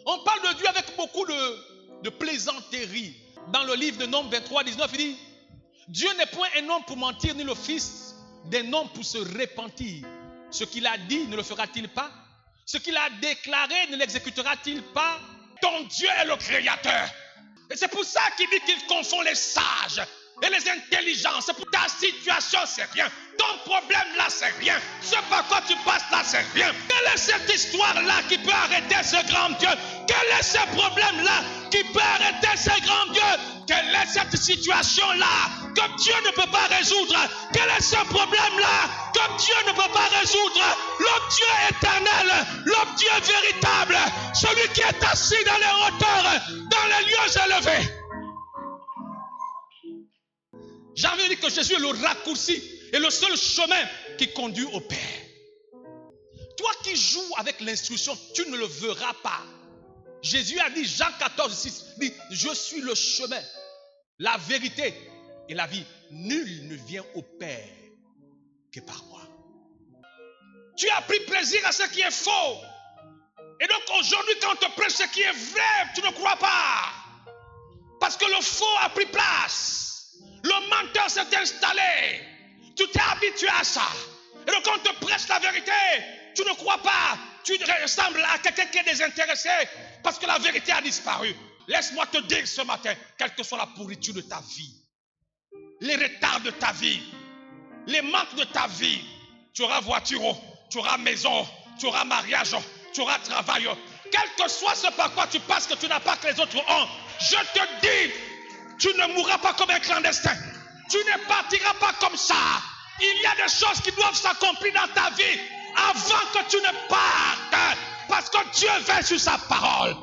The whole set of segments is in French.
On parle de Dieu avec beaucoup de plaisanterie. Dans le livre de Nombres 23, 19, il dit, Dieu n'est point un homme pour mentir, ni le fils d'un homme pour se repentir. Ce qu'il a dit, ne le fera-t-il pas? Ce qu'il a déclaré, ne l'exécutera-t-il pas? Ton Dieu est le créateur. Et c'est pour ça qu'il dit qu'il confond les sages et les intelligents. C'est pour ta situation, c'est rien. Ton problème là, c'est rien. Ce par quoi tu passes là, c'est rien. Quelle est cette histoire-là qui peut arrêter ce grand Dieu? Quel est ce problème-là qui peut arrêter ce grand Dieu? Quelle est cette situation-là que Dieu ne peut pas résoudre? Quel est ce problème-là que Dieu ne peut pas résoudre? Le Dieu éternel, le Dieu véritable, celui qui est assis dans les hauteurs, dans les lieux élevés. J'ai envie de dire que Jésus est le raccourci et le seul chemin qui conduit au Père. Toi qui joues avec l'instruction, tu ne le verras pas. Jésus a dit, Jean 14, 6, dit, je suis le chemin, la vérité et la vie. Nul ne vient au Père que par moi. Tu as pris plaisir à ce qui est faux. Et donc aujourd'hui, quand on te prêche ce qui est vrai, tu ne crois pas. Parce que le faux a pris place. Le menteur s'est installé. Tu t'es habitué à ça. Et donc quand on te prêche la vérité, tu ne crois pas. Tu ressembles à quelqu'un qui est désintéressé parce que la vérité a disparu. Laisse-moi te dire ce matin, quelle que soit la pourriture de ta vie, les retards de ta vie, les manques de ta vie, tu auras voiture, tu auras maison, tu auras mariage, tu auras travail. Quel que soit ce par quoi tu passes que tu n'as pas que les autres ont, je te dis, tu ne mourras pas comme un clandestin. Tu ne partiras pas comme ça. Il y a des choses qui doivent s'accomplir dans ta vie avant que tu ne partes. Parce que Dieu veille sur sa parole.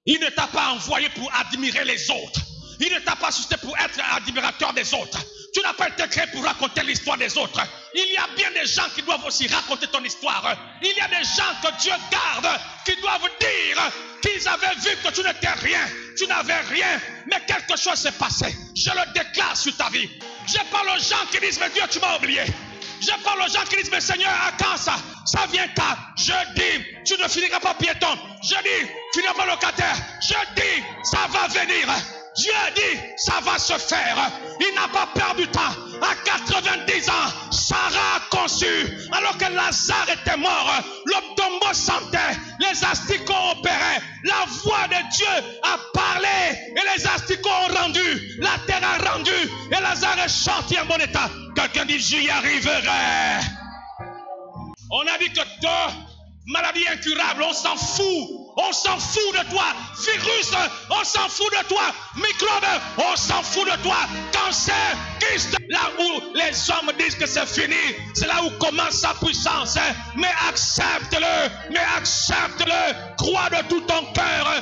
Il ne t'a pas envoyé pour admirer les autres. Il ne t'a pas suscité pour être admirateur des autres. Tu n'as pas été créé pour raconter l'histoire des autres. Il y a bien des gens qui doivent aussi raconter ton histoire. Il y a des gens que Dieu garde, qui doivent dire qu'ils avaient vu que tu n'étais rien. Tu n'avais rien, mais quelque chose s'est passé. Je le déclare sur ta vie. Je parle aux gens qui disent, mais Dieu, tu m'as oublié. Je parle aux gens qui disent, mais Seigneur, à quand ça? Ça vient quand? Je dis, tu ne finiras pas piéton. Je dis, tu n'es pas locataire. Je dis, ça va venir. Dieu dit, ça va se faire. Il n'a pas perdu temps. À 90 ans, Sarah a conçu. Alors que Lazare était mort, le tombeau sentait, les asticots opéraient. La voix de Dieu a parlé et les asticots ont rendu. La terre a rendu et Lazare est sorti en bon état. Quelqu'un dit, j'y arriverai. On a dit que toi, maladie incurable, on s'en fout. On s'en fout de toi. Virus, on s'en fout de toi. Microbe, on s'en fout de toi. Cancer, kyste, là où les hommes disent que c'est fini, c'est là où commence sa puissance. Mais accepte-le, crois de tout ton cœur